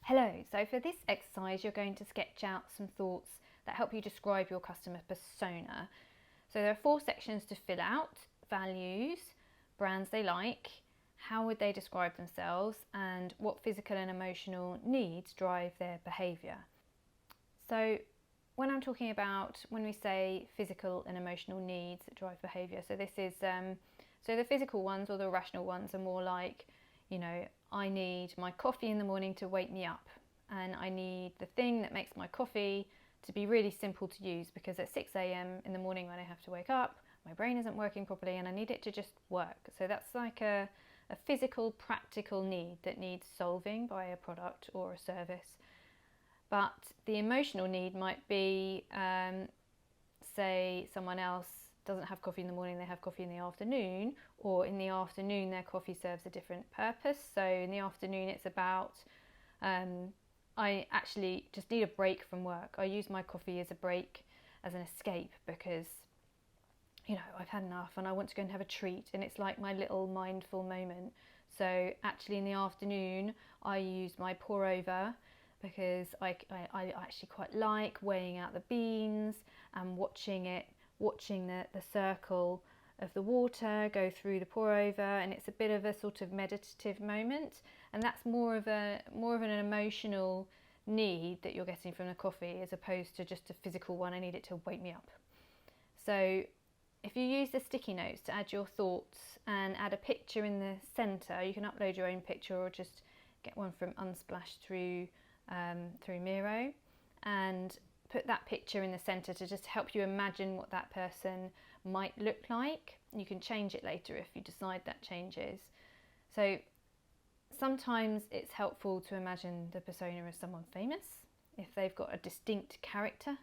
Hello, so for this exercise you're going to sketch out some thoughts that help you describe your customer persona. So there are 4 sections to fill out: values, brands they like, how would they describe themselves, and what physical and emotional needs drive their behaviour. So when we say physical and emotional needs that drive behaviour, so this is so the physical ones or the rational ones are more like, you know, I need my coffee in the morning to wake me up, and I need the thing that makes my coffee to be really simple to use, because at 6 a.m. in the morning when I have to wake up, my brain isn't working properly and I need it to just work. So that's like a physical, practical need that needs solving by a product or a service. But the emotional need might be, say someone else doesn't have coffee in the morning, they have coffee in the afternoon, or in the afternoon their coffee serves a different purpose. So in the afternoon it's about, I actually just need a break from work. I use my coffee as a break, as an escape, because, you know, I've had enough and I want to go and have a treat, and it's like my little mindful moment. So actually in the afternoon I use my pour over, because I actually quite like weighing out the beans and watching the circle of the water go through the pour over, and it's a bit of a sort of meditative moment, and that's more of an emotional need that you're getting from the coffee, as opposed to just a physical one. I need it to wake me up. So if you use the sticky notes to add your thoughts and add a picture in the centre, you can upload your own picture or just get one from Unsplash through Miro, and put that picture in the centre to just help you imagine what that person might look like. You can change it later if you decide that changes. So sometimes it's helpful to imagine the persona as someone famous, if they've got a distinct character,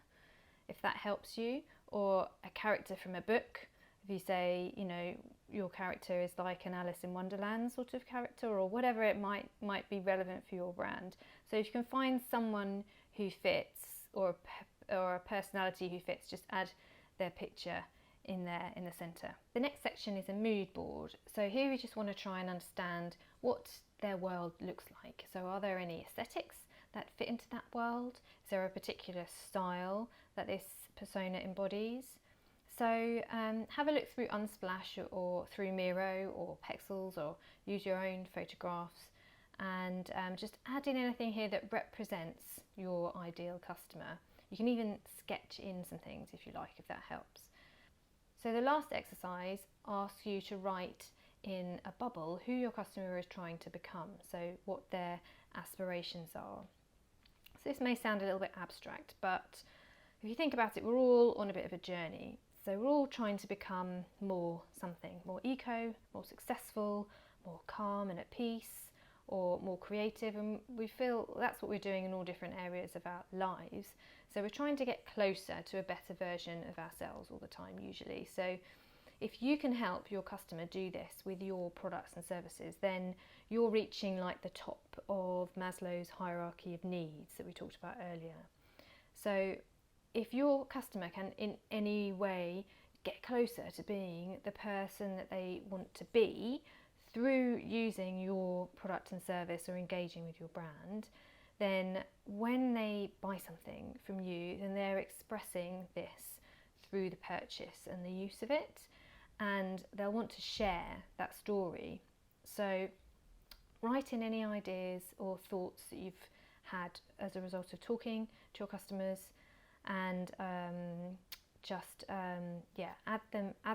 if that helps you, or a character from a book. If you say, you know, your character is like an Alice in Wonderland sort of character, or whatever it might be relevant for your brand. So if you can find someone who fits, or a personality who fits, just add their picture in there in the centre. The next section is a mood board. So here we just want to try and understand what their world looks like. So are there any aesthetics that fit into that world? Is there a particular style that this persona embodies? So have a look through Unsplash or through Miro or Pexels, or use your own photographs, and just add in anything here that represents your ideal customer. You can even sketch in some things if you like, if that helps. So the last exercise asks you to write in a bubble who your customer is trying to become, so what their aspirations are. So this may sound a little bit abstract, but if you think about it, we're all on a bit of a journey. So we're all trying to become more something, more eco, more successful, more calm and at peace, or more creative, and we feel that's what we're doing in all different areas of our lives. So we're trying to get closer to a better version of ourselves all the time usually. So if you can help your customer do this with your products and services, then you're reaching like the top of Maslow's hierarchy of needs that we talked about earlier. So if your customer can in any way get closer to being the person that they want to be through using your product and service or engaging with your brand, then when they buy something from you, then they're expressing this through the purchase and the use of it, and they'll want to share that story. So write in any ideas or thoughts that you've had as a result of talking to your customers, and add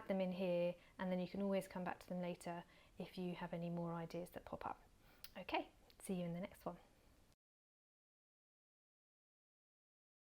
them in here, and then you can always come back to them later if you have any more ideas that pop up. Okay, see you in the next one.